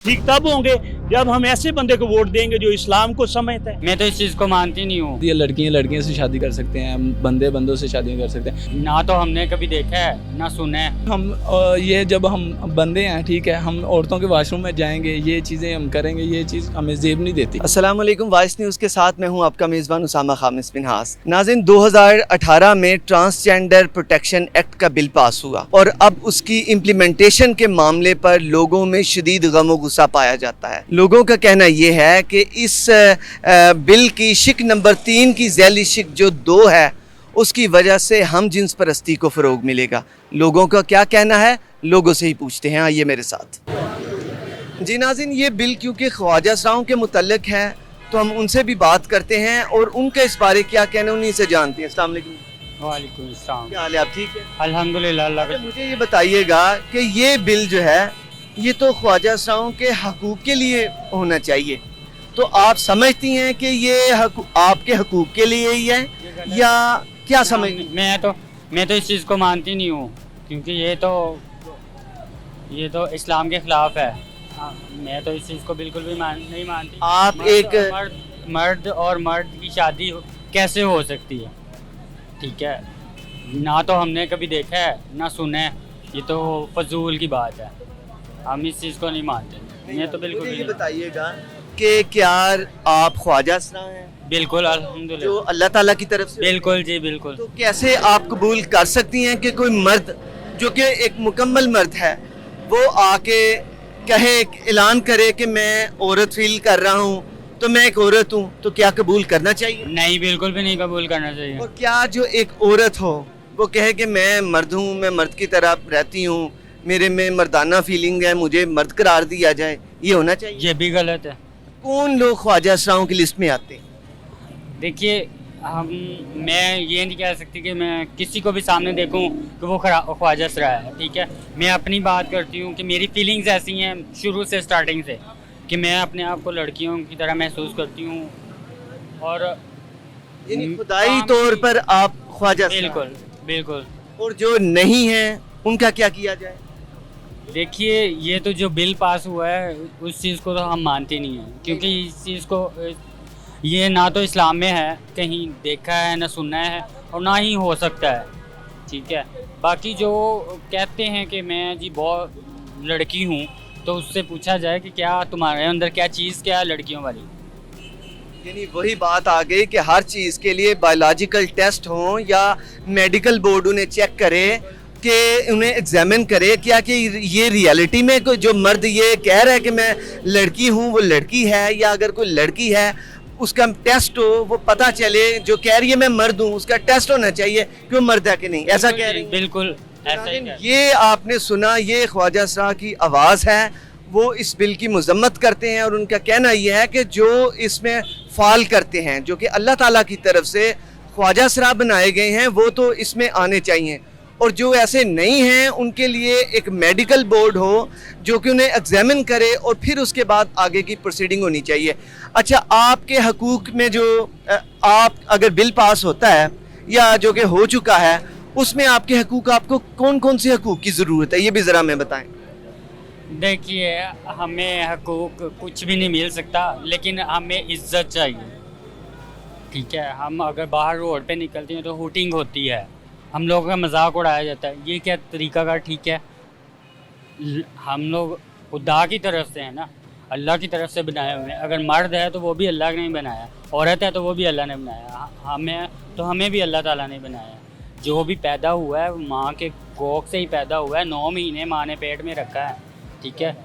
ठीक तब होंगे जब हम ऐसे बंदे को वोट देंगे जो इस्लाम को समझता है। मैं तो इस चीज़ को मानती नहीं हूँ। ये लड़कियां से शादी कर सकते हैं, बंदे बंदों से शादी कर सकते हैं। ना तो हमने कभी देखा है ना सुना है। हम ये जब हम बंदे हैं, ठीक है, हम औरतों के वॉशरूम में जाएंगे, ये चीज़ें हम करेंगे, ये चीज़ हमें जेब नहीं देती। अस्सलाम वालेकुम, वॉइस न्यूज़ के साथ मैं हूं आपका मेज़बान उसामा खामिस मिनहास। नाज़रीन, 2018 में ट्रांसजेंडर प्रोटेक्शन एक्ट का बिल पास हुआ और अब उसकी इम्प्लीमेंटेशन के मामले पर लोगों में शदीद गम व गुस्सा पाया जाता है। लोगों का कहना ये है कि इस बिल की शिक नंबर 3 की झैली शिक जो 2 है, उसकी वजह से हम जिन्स परस्ती को फ़रोग मिलेगा। लोगों का क्या कहना है, लोगों से ही पूछते हैं। आइए मेरे साथ। जी नाज़रीन, ये बिल क्योंकि ख्वाजा सराओं के मुतल्लिक है तो हम उनसे भी बात करते हैं और उनका इस बारे क्या कहना उन्हीं से जानते हैं। अस्सलाम वालेकुम। वालेकुम अस्सलाम। क्या हाल है, आप ठीक है? अल्हम्दुलिल्लाह अल्लाह का। मुझे ये बताइएगा कि ये बिल जो है ये तो ख्वाजा सराओं के हकूक़ के लिए होना चाहिए, तो आप समझती हैं कि ये आपके हकूक़ के लिए ही है या क्या समझ? मैं तो इस चीज़ को मानती नहीं हूँ, क्योंकि ये तो इस्लाम के ख़िलाफ़ है। मैं तो इस चीज़ को बिल्कुल भी नहीं मानती। आप मर्द और मर्द की शादी कैसे हो सकती है? ठीक है, ना तो हमने कभी देखा है ना सुना है। ये तो फजूल की बात है, हम इस चीज़ को नहीं मानते। मैं तो बिल्कुल मुझे भी ये नहीं। बताइएगा कि क्या आप ख्वाजा सरा हैं बिल्कुल जो अल्हम्दुलिल्लाह। अल्लाह ताला की तरफ से? बिल्कुल जी बिल्कुल। तो कैसे आप कबूल कर सकती हैं कि कोई मर्द जो कि एक मुकम्मल मर्द है वो आके कहे, ऐलान करे कि मैं औरत फील कर रहा हूँ, तो मैं एक औरत हूँ, तो क्या कबूल करना चाहिए? नहीं, बिल्कुल भी नहीं कबूल करना चाहिए। और क्या जो एक औरत हो वो कहे कि मैं मर्द हूँ, मैं मर्द की तरह रहती हूँ, मेरे में मर्दाना फीलिंग है, मुझे मर्द करार दिया जाए, ये होना चाहिए? ये भी गलत है। कौन लोग ख्वाजा सराओं की लिस्ट में आते हैं? देखिए, मैं ये नहीं कह सकती कि मैं किसी को भी सामने देखूं कि वो ख्वाजा सरा है। ठीक है, मैं अपनी बात करती हूँ कि मेरी फीलिंग्स ऐसी हैं शुरू से, स्टार्टिंग से, कि मैं अपने आप को लड़कियों की तरह महसूस करती हूँ। और यानी खुदाई तौर पर आप ख्वाजा सरा हैं। बिल्कुल बिल्कुल। और जो नहीं है उनका क्या किया जाए? देखिए, ये तो जो बिल पास हुआ है उस चीज़ को तो हम मानते नहीं हैं, क्योंकि इस चीज़ को ये ना तो इस्लाम में है, कहीं देखा है ना सुना है, और ना ही हो सकता है। ठीक है, बाकी जो कहते हैं कि मैं जी बहुत लड़की हूँ, तो उससे पूछा जाए कि क्या तुम्हारे अंदर क्या चीज़ क्या है लड़कियों वाली? यानी वही बात आ गई कि हर चीज़ के लिए बायोलॉजिकल टेस्ट हों या मेडिकल बोर्ड उन्हें चेक करे, कि उन्हें एग्जामिन करे क्या कि ये रियलिटी में कोई जो मर्द ये कह रहा है कि मैं लड़की हूँ वो लड़की है, या अगर कोई लड़की है उसका टेस्ट हो, वो पता चले। जो कह रही है मैं मर्द हूँ उसका टेस्ट होना चाहिए कि वो मर्द है कि नहीं, ऐसा कह रही है। बिल्कुल ऐसा ही है। ये आपने सुना, ये ख्वाजा सरा की आवाज़ है। वो इस बिल की मजम्मत करते हैं और उनका कहना यह है कि जो इसमें फाल करते हैं, जो कि अल्लाह ताला की तरफ से ख्वाजा सरा बनाए गए हैं, वो तो इसमें आने चाहिए। और जो ऐसे नहीं हैं उनके लिए एक मेडिकल बोर्ड हो जो कि उन्हें एग्जामिन करे और फिर उसके बाद आगे की प्रोसीडिंग होनी चाहिए। अच्छा, आपके हकूक़ में जो आप अगर बिल पास होता है या जो कि हो चुका है, उसमें आपके हकूक़, आपको कौन कौन से हकूक़ की ज़रूरत है, ये भी ज़रा हमें बताएं। देखिए, हमें हकूक़ कुछ भी नहीं मिल सकता, लेकिन हमें इज्जत चाहिए। ठीक है, हम अगर बाहर रोड पे निकलते हैं तो हुटिंग होती है, हम लोगों का मजाक उड़ाया जाता है। ये क्या तरीका का? ठीक है, हम लोग खुदा की तरफ से है ना, अल्लाह की तरफ से बनाए हुए हैं। अगर मर्द है तो वो भी अल्लाह ने बनाया, औरत है तो वो भी अल्लाह ने बनाया, हमें भी अल्लाह ताला ने बनाया। जो भी पैदा हुआ है माँ के कोख से ही पैदा हुआ है, 9 महीने माँ ने पेट में रखा है। ठीक है,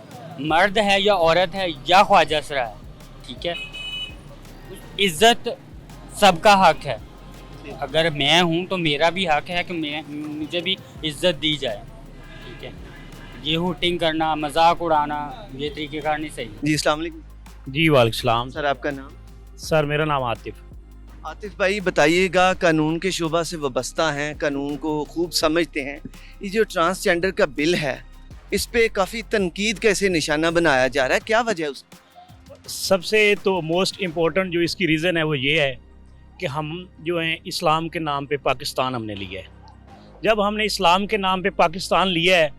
मर्द है या औरत है या ख्वाजा सरा है, ठीक है, इज्जत सबका हक है। अगर मैं हूँ तो मेरा भी हक है कि मुझे भी इज्जत दी जाए। ठीक है, ये हुटिंग करना, मजाक उड़ाना, ये तरीक़ेकार नहीं सही। जी अस्सलाम वालेकुम। जी वालेकुम सलाम। सर आपका नाम? सर मेरा नाम आतिफ। आतिफ भाई बताइएगा, कानून के शोबा से वाबस्ता हैं, कानून को खूब समझते हैं, ये जो ट्रांसजेंडर का बिल है इस पे काफ़ी तनकीद कैसे निशाना बनाया जा रहा है, क्या वजह है उसकी? सबसे तो मोस्ट इम्पोर्टेंट जो इसकी रीज़न है वो ये है कि हम जो हैं इस्लाम के नाम पे पाकिस्तान हमने लिया है। जब हमने इस्लाम के नाम पे पाकिस्तान लिया है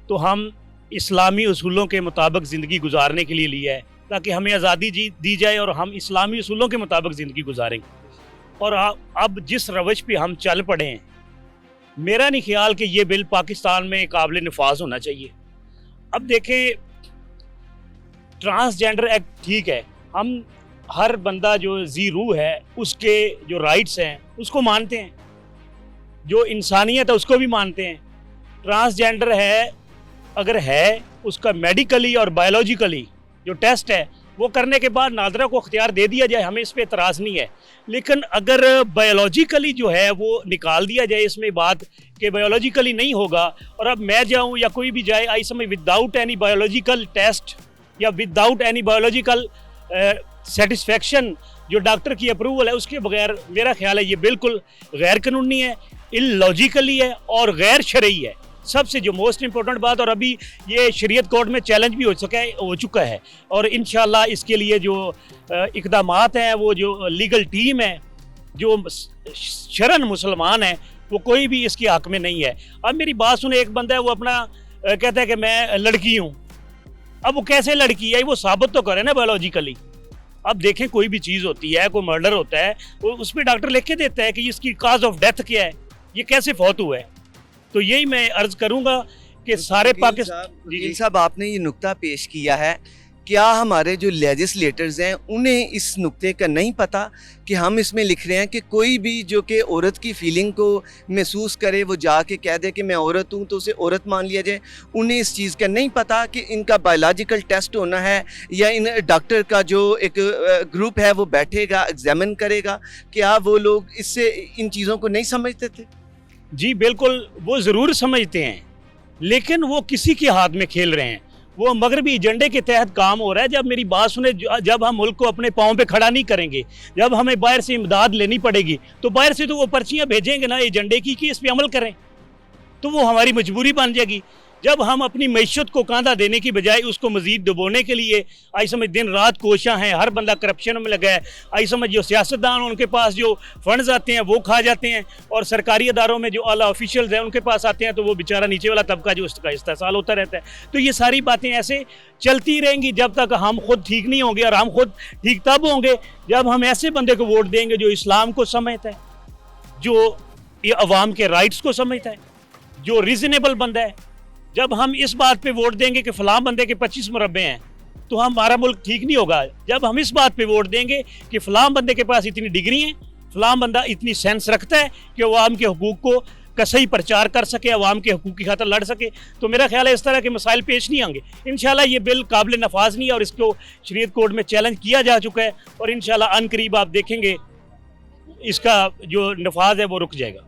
तो हम इस्लामी उसूलों के मुताबिक ज़िंदगी गुजारने के लिए लिया है, ताकि हमें आज़ादी दी जाए और हम इस्लामी उसूलों के मुताबिक ज़िंदगी गुजारेंगे। और अब जिस रवश पे हम चल पड़े हैं, मेरा नहीं ख्याल कि ये बिल पाकिस्तान में काबिल नफाज होना चाहिए। अब देखें, ट्रांसजेंडर एक्ट ठीक है, हम हर बंदा जो जी रूह है उसके जो राइट्स हैं उसको मानते हैं, जो इंसानियत है उसको भी मानते हैं। ट्रांसजेंडर है अगर है, उसका मेडिकली और बायोलॉजिकली जो टेस्ट है वो करने के बाद नादरा को अख्तियार दे दिया जाए, हमें इस पर एतराज़ नहीं है। लेकिन अगर बायोलॉजिकली जो है वो निकाल दिया जाए इसमें बात कि बायोलॉजिकली नहीं होगा, और अब मैं जाऊं या कोई भी जाए, आई समय विदाउट एनी बायोलॉजिकल टेस्ट या विदाउट एनी बायोलॉजिकल सेटिस्फेक्शन जो डॉक्टर की अप्रूवल है उसके बगैर, मेरा ख्याल है ये बिल्कुल गैर कानूनी है, इलॉजिकली है और गैर शरई है। सबसे जो मोस्ट इम्पोर्टेंट बात, और अभी ये शरीयत कोर्ट में चैलेंज भी हो चुका है, और इंशाल्लाह इसके लिए जो इक़दामात हैं, वो जो लीगल टीम है जो शरन मुसलमान है, वो कोई भी इसके हक़ में नहीं है। अब मेरी बात सुने, एक बंदा है वो अपना कहता है कि मैं लड़की हूँ, अब वो कैसे लड़की है वो साबित तो करे ना बायोलॉजिकली। अब देखें, कोई भी चीज़ होती है, कोई मर्डर होता है, वो उस पर डॉक्टर लिख के देता है कि इसकी काज ऑफ डेथ क्या है, ये कैसे फौत हुआ है। तो यही मैं अर्ज़ करूँगा कि सारे वकील साहब, आपने ये नुक्ता पेश किया है, क्या हमारे जो लेजिस्लेटर्स हैं उन्हें इस नुक्ते का नहीं पता कि हम इसमें लिख रहे हैं कि कोई भी जो कि औरत की फीलिंग को महसूस करे वो जाके कह दे कि मैं औरत हूँ तो उसे औरत मान लिया जाए। उन्हें इस चीज़ का नहीं पता कि इनका बायोलॉजिकल टेस्ट होना है, या इन डॉक्टर का जो एक ग्रुप है वो बैठेगा, एग्जामिन करेगा। क्या वो लोग इससे इन चीज़ों को नहीं समझते थे? जी बिल्कुल, वो ज़रूर समझते हैं, लेकिन वो किसी के हाथ में खेल रहे हैं। वो मगरबी एजेंडे के तहत काम हो रहा है। जब मेरी बात सुने, जब हम मुल्क को अपने पाँव पे खड़ा नहीं करेंगे, जब हमें बाहर से इमदाद लेनी पड़ेगी, तो बाहर से तो वो पर्चियाँ भेजेंगे ना एजेंडे की कि इस पर अमल करें, तो वो हमारी मजबूरी बन जाएगी। जब हम अपनी मैशत को कांधा देने की बजाय उसको मज़ीद डुबोने के लिए आई समझ दिन रात कोशियाँ हैं, हर बंदा करप्शन में लगा है, आई समझ जो सियासतदान उनके पास जो फंड्स आते हैं वो खा जाते हैं, और सरकारी अदारों में जो आला ऑफिशियल्स हैं उनके पास आते हैं तो वो बेचारा नीचे वाला तबका जो उसका इस्तेसाल होता रहता है। तो ये सारी बातें ऐसे चलती रहेंगी जब तक हम खुद ठीक नहीं होंगे, और हम खुद ठीक तब होंगे जब हम ऐसे बंदे को वोट देंगे जो इस्लाम को समझता है, जो ये अवाम के राइट्स को समझता है, जो रीज़नेबल बंदा है। जब हम इस बात पे वोट देंगे कि फ़लाँ बंदे के 25 मुरब्बे हैं, तो हमारा मुल्क ठीक नहीं होगा। जब हम इस बात पे वोट देंगे कि फ़लाँ बंदे के पास इतनी डिग्री है, फ़लाँ बंदा इतनी सेंस रखता है कि अवाम के हुकूक को का सही प्रचार कर सके, अवाम के हुकूक की खातिर लड़ सके, तो मेरा ख्याल है इस तरह के मसाइल पेश नहीं आएंगे। इंशाल्लाह ये बिल काबिल नफाज नहीं है, और इसको शरीयत कोर्ट में चैलेंज किया जा चुका है, और इंशाल्लाह अनकरीब आप देखेंगे इसका जो नफाज है वो रुक जाएगा।